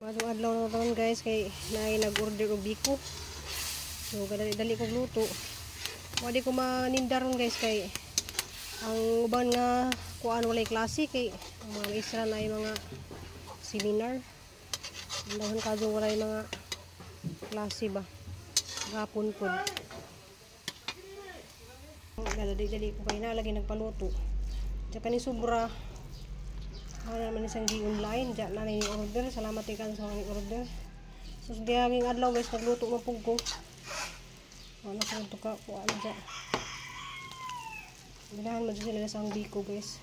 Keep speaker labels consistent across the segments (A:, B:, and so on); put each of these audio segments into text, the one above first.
A: Madung adlaw na taon guys kay naay nag-order og biko. So dali ko luto. Wadi ko manindaron guys kay ang uban nga kuan walay klase kay ang mga isra na ay mga seminar. Dahon kadto walay mga klase ba. Gapon pod. Dali ko kay na lagi nagpaluto. Tsaka ni sobra. Ano naman isang di online, dyan na yung order. Salamat ikan sa mga order. So, di aging adlaw guys, nagluto mo pug ko. Ano ko ito ka, kuha na dyan. Ganahan mo dyan sila sa ang biko guys.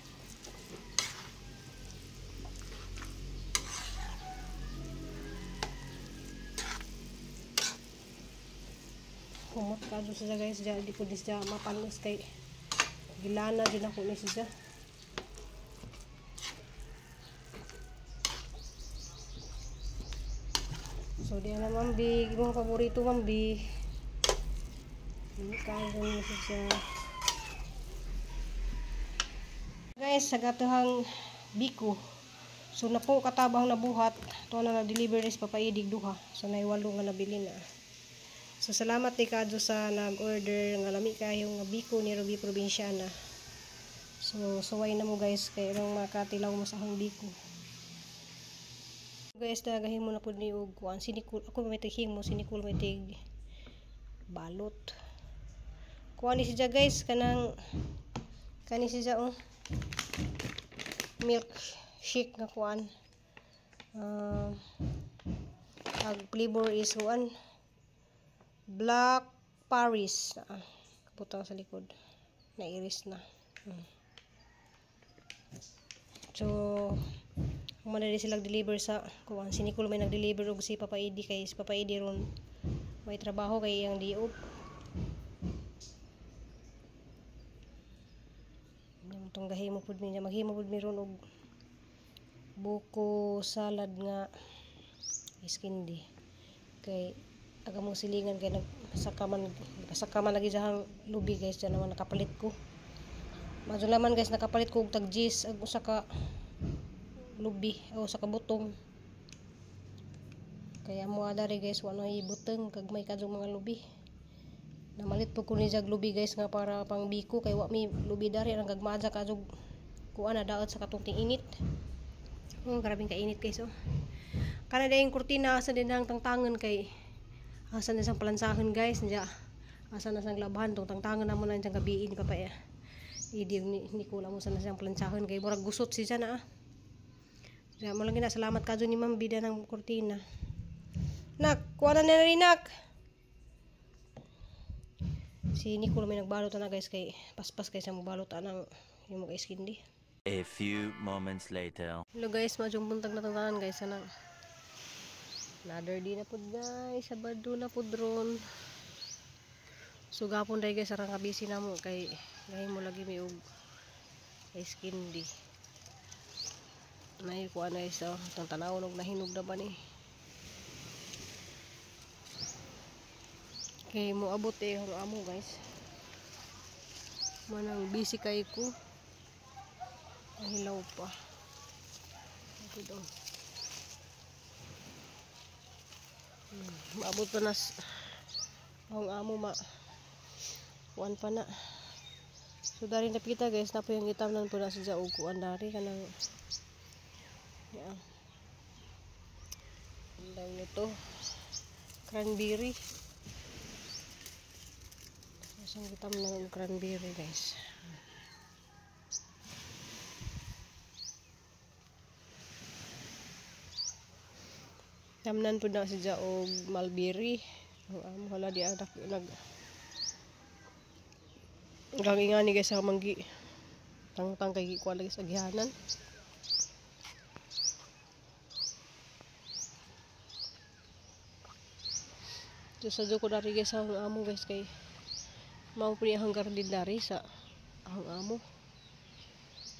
A: Humot ka dyan sila guys, dyan di po di siya mapanos kay gilana dyan ako ni siya. So, di na mambi. Ibang paborito mambi. Ini kain niya siya. Guys, sa gatahang biko. So, na po katabang nabuhat. Ito na na-deliver is papaidig duha. So, naiwalo nga nabili na. So, salamat ni Kadyo sa nag-order ng lami kayong biko ni Ruby Provinciana. So, suway na mo guys. Kaya nang makatilaw mo sa akong biko. Guys, tagahin mo na po ni og kuan sinikul. Ako may mo sinikul may tig balot. Kuan ni siya guys kanang kani siya milk shake nga kuan. Ang flavor is one Black Paris. Kaputang sa likod. Nairis na. So manali silang deliver sa kuan sinikul may nag-deliver og si Papa Edi kay si Papa Edi ron may trabaho kay yang diop. Tong gahimo pud mi maghimo pud mi ron og buko salad nga iskindi kay aga mo silingan kay sakaman lagi jahang lubi guys dyan naman nakapalit ko. Madulaman guys nakapalit ko og tag jis ag usa ka lubi o sa kabutong kaya mo adari guys wala ibuteng kag may kadtong mga lubi namalit po ko ni jag lubi guys nga para pang biko kay wa mi lubi dari ang gagmadja kadtong kuan na daot sa katong init. Grabing ka init guys kana dayong kurtina asa din hang tangtangan kay asa na sang palansahan guys nya asa na sang labahan tong tangtangan na mo na jang gabiin pa ya idi ni kula mo sa na sang palansahan kay murag gusot siya na Kaya mo lang salamat ka dun ni Ma'am Bida ng kurtina. Nak, kuha na rin nak. Si Nicole may nagbalot na guys kay paspas kay sa magbalot ng yung mga iskindi.
B: A few moments later.
A: Hello guys, madyong buntag na tantanan guys. Anang another day na pod guys. Sabado na pod ron. So gapon day guys, arang kabisi na mo kay ngayon mo lagi may og iskindi. Nay kuha na isa itong tanaw og nahinog na ba ni kay mo abot ang amo guys manang busy kay ko hilaw pa ito maabot pa nas ang amo kuan pa na so dari na kita guys na po yung itamnan po na sa og kuan dari kanang yan. Ang daw nito. Cranberry. Isang kitam na ng cranberry guys. Tamnan po na siya og mulberry. Wala di anak gangingani guys sa manggi. Tang kay kuha lagi sa gihanan. So sa ko dari guys ang amo guys kay mao pud ang garden dari sa ang amo.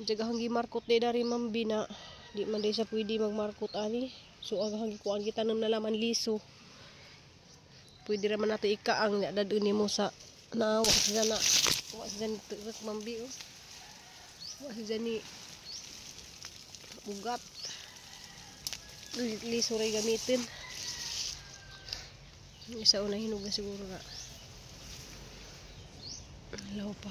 A: Jaga hanggi markot de dari mambi na di man day sa pwede magmarkot ani. So ang hanggi kuan kita nang nalaman liso. Pwede ra man nato ikaang dadun nimo sa naawa sa na. Wa sa ni mambi Wa sa ni ugat. Lisuray gamitin. Isa una hinog na siguro na. Alaw pa.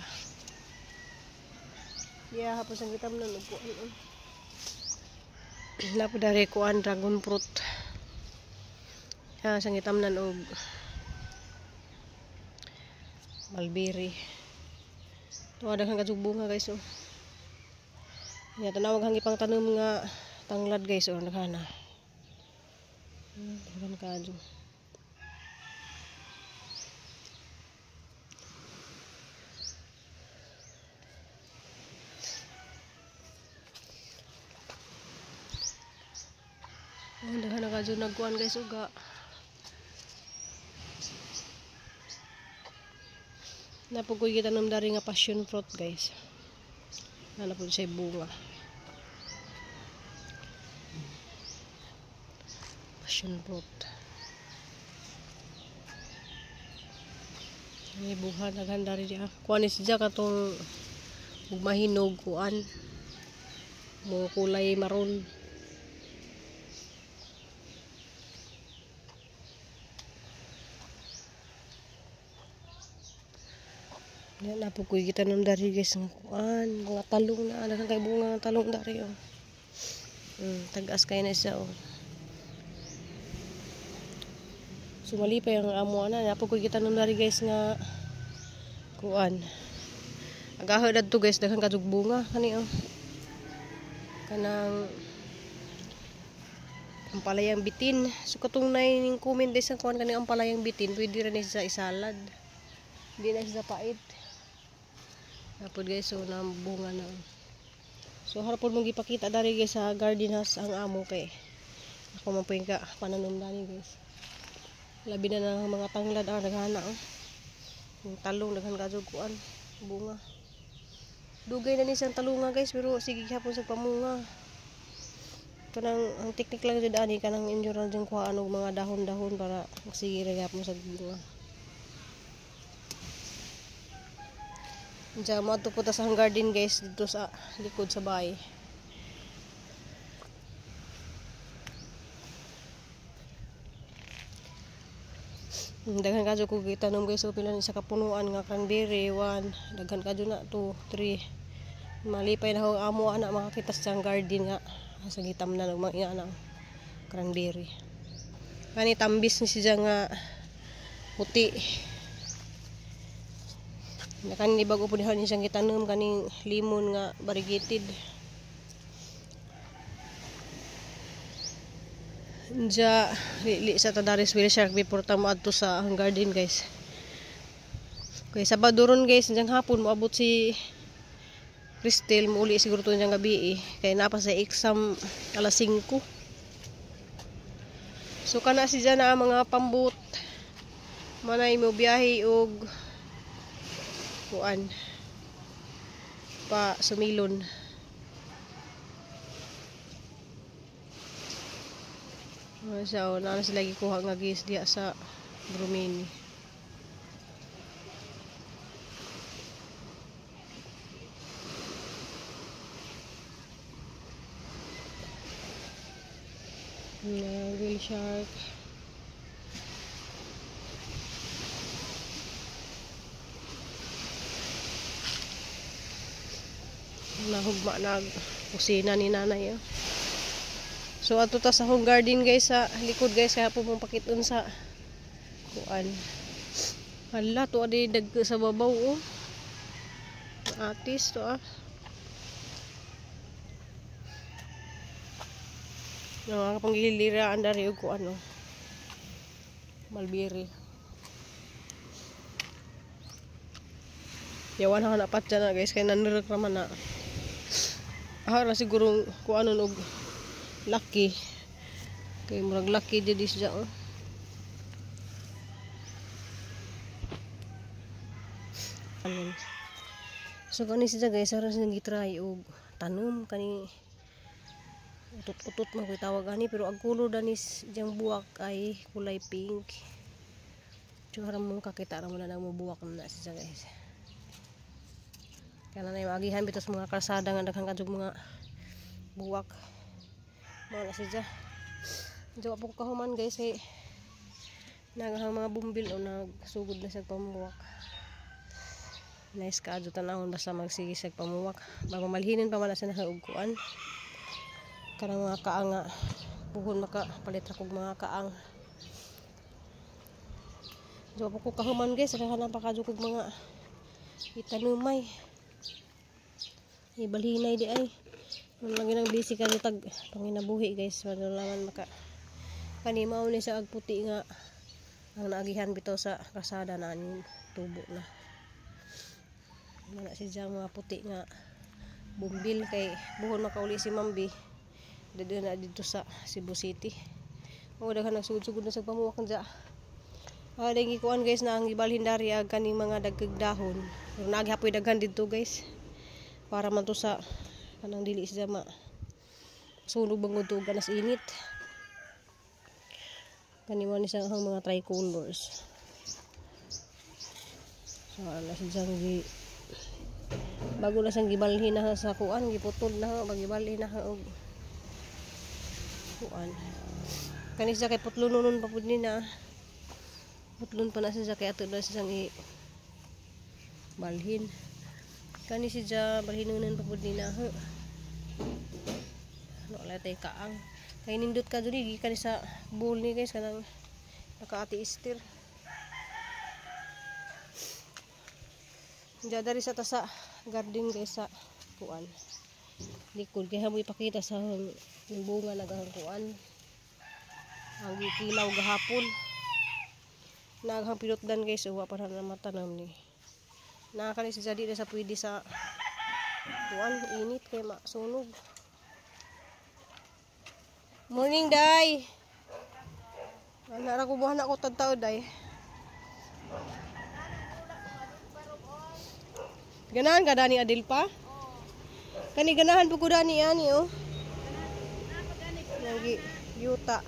A: Hapos ang kitam na nupuan. Napadari kuan dragon fruit. Sang kitam na og mulberry. Ito daghang kajug bunga guys. Ya tanawag hang ipang tanom nga tanglad guys. Naghana. Daghang kajug. Daghang kajug nagkuan guys uga. Napugoy kita nung dari nga passion fruit guys. Napod siya bunga. Passion fruit. May buha daghan dari dia. Kuan is siya katong mahinog kuan. Mo kulay maroon. Napukoy kita nung dari guys ng kuan, mga talong na, daghang kay bunga ng talong dari tagas kay na siya Sumalipay ang amo na, napukoy kita nung dari guys nga kuan. Agahod adto guys, daghang kajug bunga kani kanang ampalayang bitin. So katong nay ning comment sa kuan kani ampalayang bitin, pwede ra ni sa isalad. Hindi na siya pait. Napod guys, so bunga na. So harapon mong gipakita dari guys sa garden house ang amo kay ako man po yung pananom dani guys. Labi na ng mga tanglad naghana yung talong daghan kajug kuan bunga. Dugay na ni siyang talunga guys, pero sige hapon sa pamunga. Kanang ang teknik lang jud ani kanang endurance jung kuha og mga dahon-dahon para sige ra hapon sa bunga. Diyan mo ito puta sa garden guys dito sa likod sa bahay. Daghan kadyo ko gitanom guys, so pila ni sa kapunuan nga cranberry 1, daghan kadyo na 2, 3. Malipay na ako amo anak makakita sa garden nga sa gitam na mga anak cranberry. Kani tambis ni siya nga puti. Kaning bago po dihan siyang gitanom kaning limon nga variegated. Diya li sa Tadaris Will Shark before ta moadto sa garden guys. Okay, Sabado ron guys, diyan hapon moabot si Cristel mo uli siguro to diyan gabi kay napa sa exam alas 5. So kana si diyan na mga pambut manay mo biyahe og kuan pa sumilon. So na sila gikuha nga gis diya sa Brumini. Will Shark. Nahugma na kusina ni nanay. So ato ta sa home garden guys sa likod guys, kaya po mong pakiton sa kuan. Hala to adi dag sa babaw Atis to No, ang panggiliraan dari og kuan mulberry. Yawan ha na patya na guys kay nanurok raman na. Na siguro kuan og lucky. Kay murag lucky jud isda So kani siya guys, aron sila gitry og tanom kani utot-utot man ko'y tawag ani, pero ang color danis diyang buwak ay kulay pink. Tsura mo kakita naman na mo buwak na siya guys. Kaya na yung agihan bitos mga kalsada nga daghang kadug mga buwak. Mao na siya. Jawa po kahuman guys kay nagahang mga bumbil o nagsugod na sa pamuwak. Nice kaadto tanahon basta magsige sa pamuwak. Bago malhinin pa man sa nakaugkuan. Karang mga kaanga puhon makapalit ra kog mga kaang. Jawa po kahuman guys nagahana pa kadto kog mga itanumay. Ibalhinay di ay. Lagi nang busy ka tag panginabuhi guys. Wala laman maka kanimaw ni sa agputi nga ang naagihan bitaw sa kasada na aning tubo na. Wala siya mga puti nga bumbil kay buhon makauli si Mambi. Dito na dito sa Cebu City. O daghan nagsugod-sugod na sa pamuwak dya. Daging ikuan guys na ang ibalhin dari ag kaning mga dagkag dahon. Pero naghapoy daghan dito guys. Para man to sa kanang dili siya ma sunog bangod to ganas init. Kaniwan ni sang mga tricolors. So ana siya gi bago na sang gibalhin na sa kuan giputol na bagibalhin na og kuan. Kani siya kay putlunon pa pud ni na. Putlon pa na siya kay ato na siya i balhin. Kani siya balhinunan pa pud ni na. Wala tay kaang. Kay nindot ka diri gikan sa bowl ni guys kanang nakaati istir. Diya dari sa tasa garden guys sa kuan. Likod kay hamoy ipakita sa yung bunga nagahang kuan. Ang kilaw gahapon. Naghang pilotdan guys uwa para na matanam ni. Nakakali si jadi sa pwede sa kuan init kay masunog. Morning, Day. Nara ko buhan ako tagtao, Day. Ganahan ka dani adil pa? Kani ganahan po ko dani ani oh. Lagi yuta.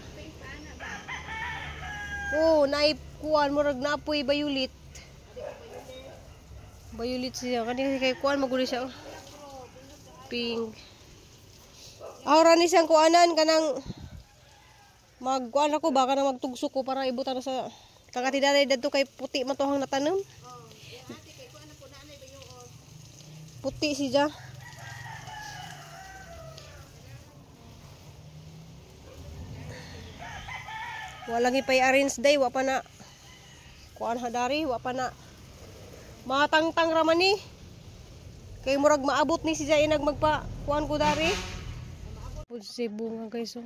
A: Oh, naip kuan murag naapoy bayulit. Bayulit siya kani kay kuan maguli siya oh. Pink. Ahora ni siyang kuanan kanang magkuan ako baka nang magtugso ko para ibutan sa kakatidaray dadto kay puti man tohang natanom. Puti siya. Walang ipay-arrange day wa pa na kuan hadari wa pa na matangtang raman ni. Kay murag maabot ni siya inag magpa kuan ko dari. Pud si bunga guys oh.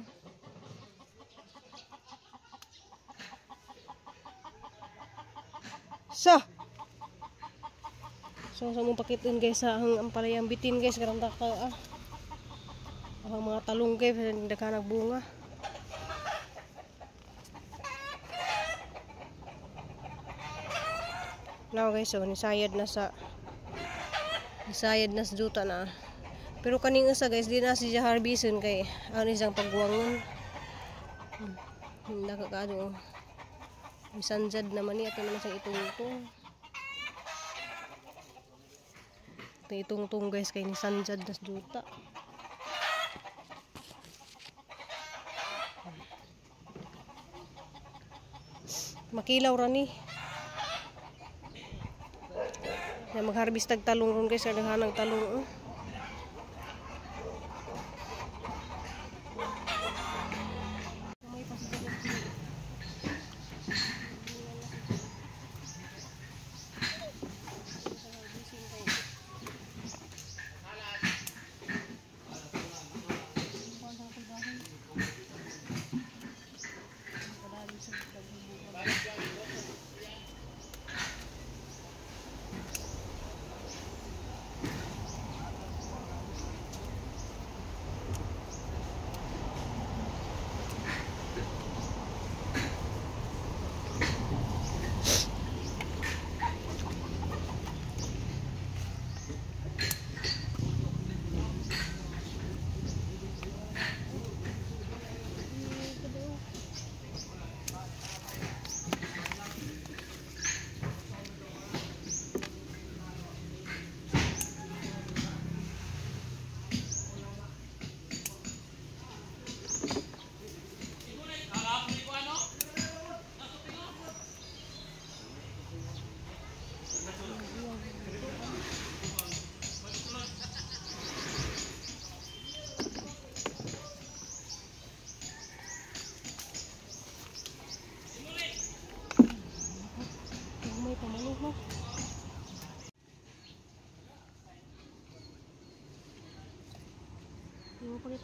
A: So sa mong pakitin guys sa ang palayang bitin guys karang taka ang mga talong guys daghan nagbunga. Now guys so nisayad na sa juta na. Pero kaning isa guys di na siya harbison kay ano siyang pagwangon. Nakakaano. Misanjad naman ni ato naman siyang itungtong. Itungtong guys kay ni sanjad nas juta. Makilaw ra ni. Na mag-harvest tag talong ron guys kada hanang talong.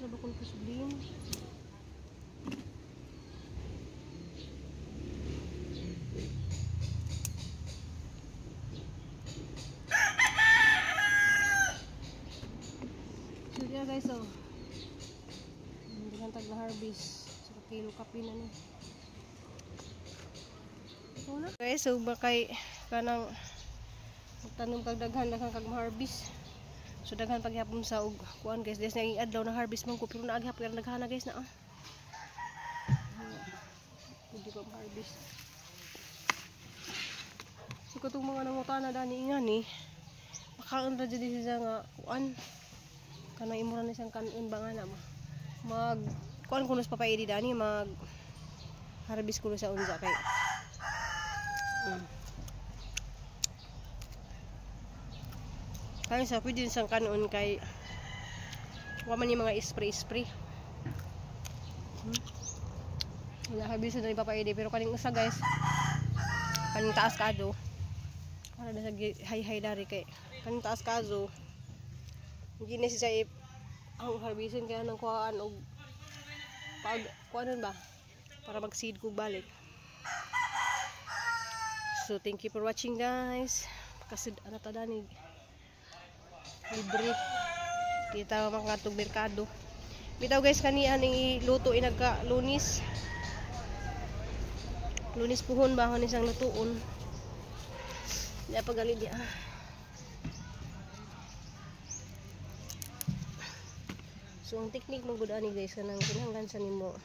A: Trabaho ko sa sublin. So yeah guys, oh. Hindi lang tag na harvest. So kilo kape na ni. Ito na. Guys, so bakay kanang magtanom kag daghan kag ma-harvest. So daghan paghapon sa og kuan guys, des naging adlaw na harvest man ko pero naagi hapon naghana guys na. Hindi pa harvest. So katong mga nangutana dani nga ni makaon ra jud siya nga kuan kanang imura ni siyang kanon ba nga na mag kuan kuno sa papaidi dani mag harvest kuno sa unsa kay kaya sa pwede din sang kanon kay waman ni mga spray wala harvest na ipapaidi pero kaning usa guys kaning taas kado para na sa hay dari kay kaning taas kado hindi na siya ang harvestin kaya nang kuhaan og pag kuanon ba para mag seed ko balik. So thank you for watching guys. Kasi ana ta danig libre kita makatog merkado bitaw guys kani aning iluto inagka lunis puhon ba ni sang lutuon ya pagali dia. So ang technique mo gud ani guys kanang kinahanglan sa nimo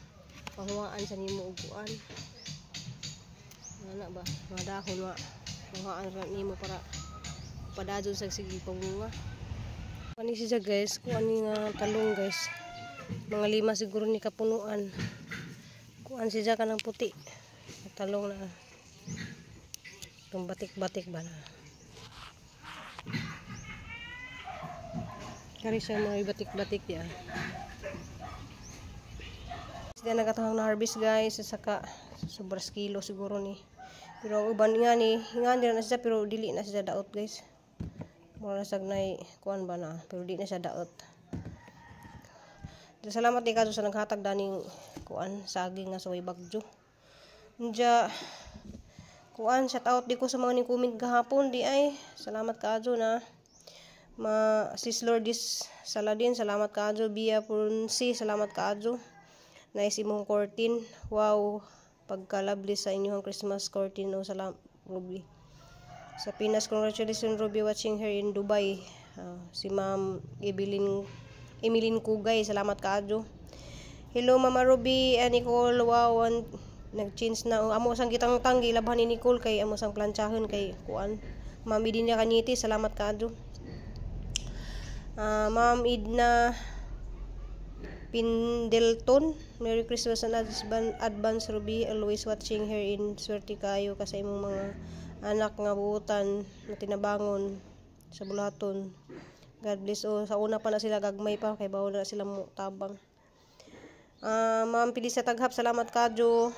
A: pahuwaan sa nimo og kuan ana ba mga dahon wa pahuwaan ra nimo para padadon sa sige pamunga. Ani siya guys kuan ni nga talong guys mga 5 siguro ni kapunuan kuan siya kanang puti talong na itong batik-batik ba na kari siya mga batik-batik ya. Sila nagatahang na harvest guys saka sobras kilo siguro ni pero uban nga ni hingan din na siya pero dili na siya daot guys mura sag nay kuan ba na pero di na siya daot. Salamat ni kaso sa naghatag daning kuan saging nga suway bagyo nja kuan shout out di ko sa mga ni comment gahapon di ay salamat kaadyo na sis Lourdes Saladin salamat kaadyo Bia Punsi salamat kaadyo nice imong curtain wow pagka-lovely sa inyong Christmas curtain no salamat Ruby sa Pinas congratulations Ruby watching her in Dubai si Ma'am Emeline Kugay salamat kaadyo hello Mama Ruby Nicole wow nag-change na amo sang kitang tanggi labhan ni Nicole kay amo sang planchahon kay kuan Ma'am Idina Kanyiti salamat kaadyo Ma'am Idna Pindelton Merry Christmas and advance Ruby always watching her in swerte kayo kasi imong mga anak nga buutan na tinabangon sa bulaton God bless sa una pa na sila gagmay pa kay bawo na sila mo tabang. Ma'am Pilisa Taghap salamat kadyo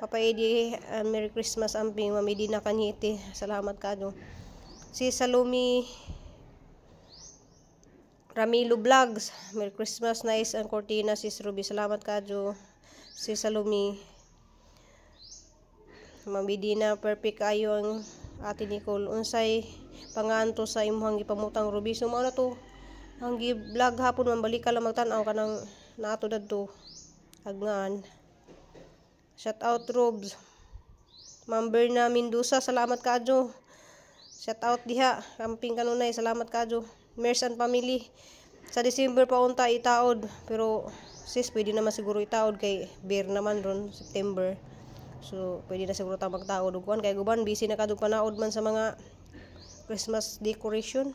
A: Papa Eddie Merry Christmas amping Ma'am Idina Kanyiti salamat kadyo si Salumi Ramilo Vlogs Merry Christmas nice ang cortina sis Ruby salamat kadyo si Salumi Ma'am Idina perfect ayo ang ate Nicole unsay panganto sa imong gipamutang Ruby so mao na to ang gi-vlog hapon man balik ka lang magtan-aw kanang naato dadto agnan shout out Robs Ma'am Berna Mendoza salamat kadyo shout out diha camping kanunay salamat kadyo Mers and family sa December pa unta itaod pero sis pwede naman siguro itaod kay beer naman ron September so pwede na siguro ta magtaod ug kuan kay guban busy na kadug panaod man sa mga Christmas decoration.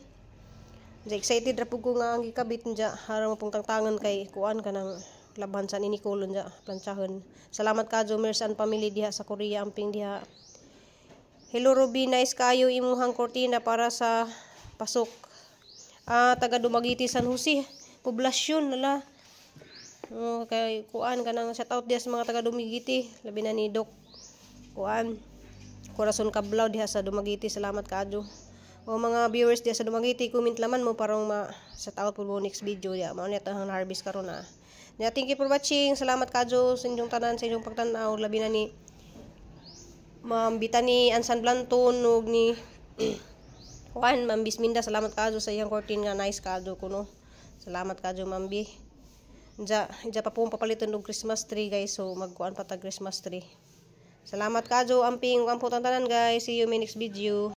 A: Excited ra pug ko nga ang gikabit nja harang pong tangtangan kay kuan kanang labhan sa ni Nicole nja planchahon. Salamat kadyo Mers and family diha sa Korea amping diha. Hello Ruby nice kayo imuhang cortina para sa pasok. Taga Dumaguete San Jose poblasyon nala. Kay kuan kanang shout out diha sa mga taga Dumaguete labi na ni Doc kuan Corazon Cablaw diha sa Dumaguete salamat kadyo. O mga viewers diya sa Dumaguete, comment laman mo parang sa taot po mo next video ya. Mao niya ang harvest karon na. Ya, thank you for watching. Salamat kadyo sa inyong tanan, sa inyong pagtan-aw, labi na ni Ma'am Bitani Ansan Blanton ug ni Juan Ma'am Bisminda. Salamat kadyo sa iyang curtain nga nice kadyo kuno. Salamat kadyo Ma'am Bi. Dja pa po papaliton og Christmas tree guys, so magkuan pa ta Christmas tree. Salamat kadyo amping ang tanan guys. See you in my next video.